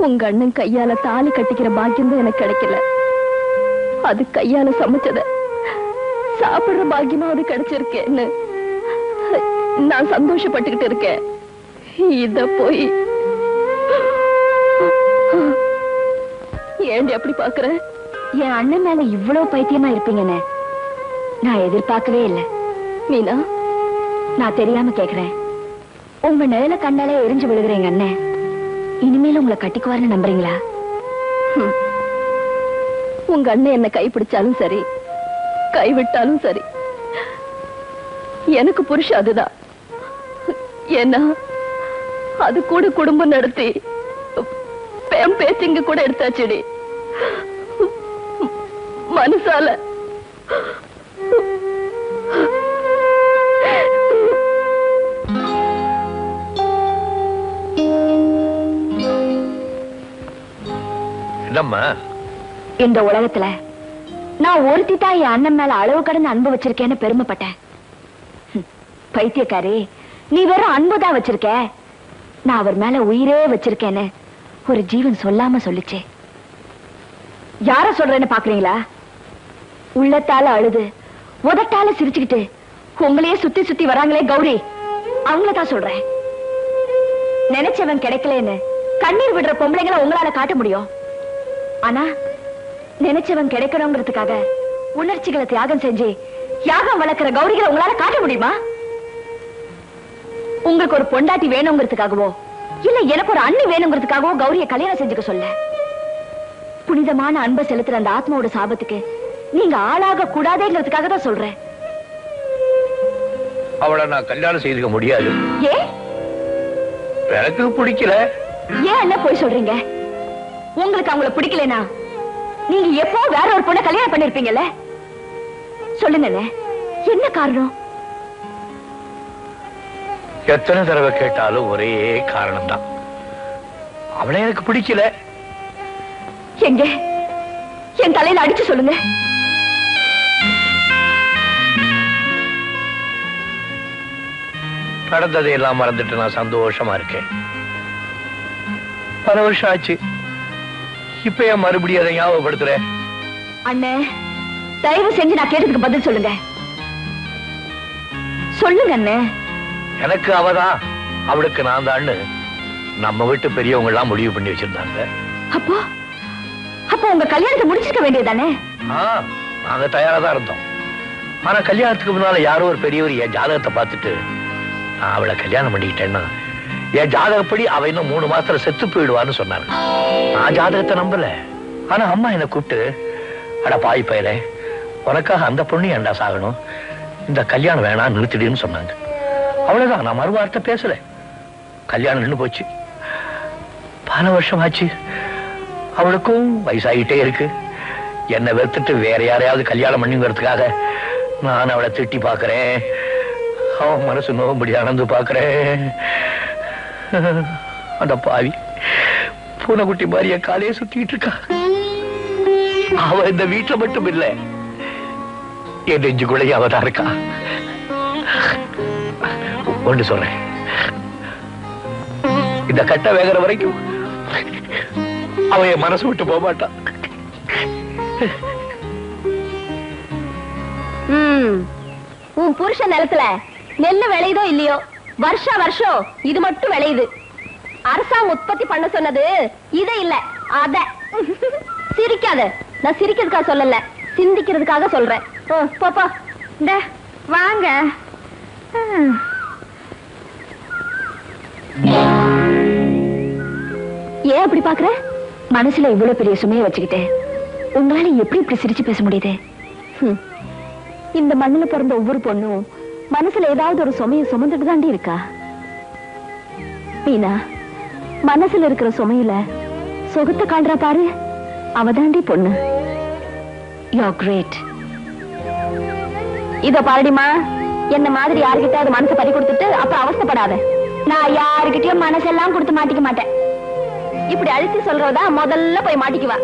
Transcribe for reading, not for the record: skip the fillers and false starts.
உங்க அண்ணன் கையால தாலி கட்டிக்கிற பாக்கியம் தான் எனக்கு கிடைக்கல. அது கையால சமைச்சத சாப்பிடுற பாக்கியமாவது கிடைச்சிருக்கேன்னு நான் சந்தோஷப்பட்டுக்கிட்டு இருக்கேன். இத போய் ஏண்டி அப்படி பாக்குற? என் அண்ணன் மேல இவ்வளவு பைத்தியமா இருப்பீங்கன்னு நான் எதிர்பார்க்கவே இல்லை. மீனா, நான் தெரியாம கேக்குறேன். உங்க நிழல கண்டாலே எரிஞ்சு விழுகிறேங்க அண்ணன். இனிமேல உங்களை கட்டிக்குவாருன்னு நம்புறீங்களா? உங்க அண்ணன் என்ன கைப்பிடிச்சாலும் சரி, கைவிட்டாலும் சரி, எனக்கு புருஷன் அதுதான். ஏன்னா அது கூட குடும்பம் நடத்தி பேச்சிங்க கூட எடுத்தாச்சுடி. மனசால என்னம்மா? இந்த உலகத்துல நான் ஒருத்தி தான் என் அண்ணன் மேல அளவு கடந்து அன்பு வச்சிருக்கேன்னு பெருமைப்பட்டேன். பைத்தியக்காரி, நீ வெறும் அன்புதான் வச்சிருக்க, நான் அவர் மேல உயிரே வச்சிருக்கேன்னு ஒரு ஜீவன் சொல்லாம சொல்லிச்சே. யார சொல்றேன்னு பாக்குறீங்களா? உள்ளத்தால அழுது உதட்டால சிரிச்சுக்கிட்டு உங்களையே சுத்தி சுத்தி வராங்களே கௌரி, அவங்களதான் சொல்றேன். நினைச்சவன் கிடைக்கலன்னு கண்ணீர் விடுற பொம்பளைங்களை உங்களால காட்ட முடியும். ஆனா நினைச்சவன் கிடைக்கணுங்கிறதுக்காக உணர்ச்சிகளை தியாகம் செஞ்சு யாகம் வளர்க்கிற கௌரிகளை உங்களால காட்ட முடியுமா? உங்களுக்கு ஒரு பொண்டாட்டி வேணுங்கிறதுக்காகவோ இல்ல எனக்கு ஒரு அண்ணி வேணுங்கிறதுக்காகவோ கௌரிய கல்யாணம் செஞ்சுக்க சொல்ல. புனிதமான அன்பை செலுத்துற அந்த ஆத்மாவோட சாபத்துக்கு நீங்க ஆளாக கூடாதேங்கிறதுக்காக தான் சொல்றேன். அவளை நான் கல்யாணம் செய்துக்க முடியாது. ஏன்? எனக்கு பிடிக்கல. ஏன் என்ன போய் சொல்றீங்க? உங்களுக்கு அவங்கள பிடிக்கலனா நீங்க எப்போ வேற ஒரு பொண்ணை கல்யாணம் பண்ணிருப்பீங்கல்ல? சொல்லுங்க, என்ன காரணம்? எத்தனை தடவை கேட்டாலும் ஒரே காரணம் தான். அவளை எனக்கு பிடிக்கல. எங்க என் தலையில அடிச்சு சொல்லுங்க. நடந்ததை எல்லாம் மறந்துட்டு நான் சந்தோஷமா இருக்கேன். பல வருஷம் ஆச்சு. இப்ப ஏன் மறுபடியும் அதை ஞாபகப்படுத்துற? அண்ணே, தயவு செஞ்சு நான் கேட்டதுக்கு பதில் சொல்லுங்க. சொல்லுங்க அண்ணே. எனக்கு அவதான், அவளுக்கு நான் தான் நம்ம வீட்டு பெரியவங்க எல்லாம் முடிவு பண்ணி வச்சிருந்தாங்க. அப்போ அப்போ உங்க கல்யாணத்தை முடிச்சிருக்க வேண்டியதானே? நாங்க தயாரா தான் இருந்தோம். ஆனா கல்யாணத்துக்கு முன்னால யாரோ ஒரு பெரியவர் என் ஜாதகத்தை பார்த்துட்டு நான் அவளை கல்யாணம் பண்ணிக்கிட்டேன்னா என் ஜாதகப்படி அவ இன்னும் 3 மாசத்துல செத்து போயிடுவான்னு சொன்னாங்க. நான் ஜாதகத்தை நம்பல. ஆனா அம்மா என்னை கூப்பிட்டு, அட பாய் பயலே, உனக்காக அந்த பொண்ணு ஏன்டா சாகணும், இந்த கல்யாணம் வேணாம் நிறுத்திடுன்னு சொன்னாங்க. அவ்வளவுதான், நான் மறுவார்த்தை பேசல. கல்யாணம் நின்று போச்சு. பல வருஷம் ஆச்சு. அவளுக்கும் வயசாகிட்டே இருக்கு. என்னை வெறுத்துட்டு வேற யாரையாவது கல்யாணம் பண்ணிங்கிறதுக்காக நான் அவளை திட்டி பாக்குறேன். அவன் மனசு நோம்படி அணந்து பாக்குறேன். அந்த பாவி பூனைக்குட்டி மாதிரிய காலையே சுத்திட்டு இருக்கா. அவ இந்த வீட்டுல மட்டும் இல்ல, என் நெஞ்சுக்குள்ளேயே அவதான் இருக்கா. ஒன்று சொல்றேன், இந்த கட்ட வேகிற வரைக்கும் அவ என் மனசு விட்டு போக மாட்டான். உன் புருஷ நிலத்துல நெல்லு விளையுதோ இல்லையோ, வருஷா வருஷம் இது மட்டும் விளையுது. அரசாங்கம் உற்பத்தி பண்ண சொன்னது இத இல்ல அத. சிரிக்காத, நான் சிரிக்கிறதுக்காக சொல்லல, சிந்திக்கிறதுக்காக சொல்றேன். பாப்பா வாங்க. ஏன் அப்படி பாக்குற? மனசுல இவ்வளவு பெரிய சுமையை வச்சுக்கிட்டு உங்களால எப்படி இப்படி சிரிச்சு பேச முடியுது? இந்த மண்ணுல பிறந்த ஒவ்வொரு பொண்ணும் மனசுல ஏதாவது ஒரு சுமையை சுமந்துட்டு தாண்டி இருக்கா. மீனா, மனசுல இருக்கிற சுமையில சுகத்தை காண்றா பாரு, அவதாண்டி பொண்ணு. You're great. இத பாருடிமா, என்ன மாதிரி யாருக்கிட்ட மனசை பறி கொடுத்துட்டு அப்புறம் அவஸ்தைப்படாத. நான் யாருக்கிட்டயும் மனசெல்லாம் கொடுத்து மாட்டிக்க மாட்டேன். இப்படி அழுத்தி சொல்றதா முதல்ல போய் மாட்டிக்குவா.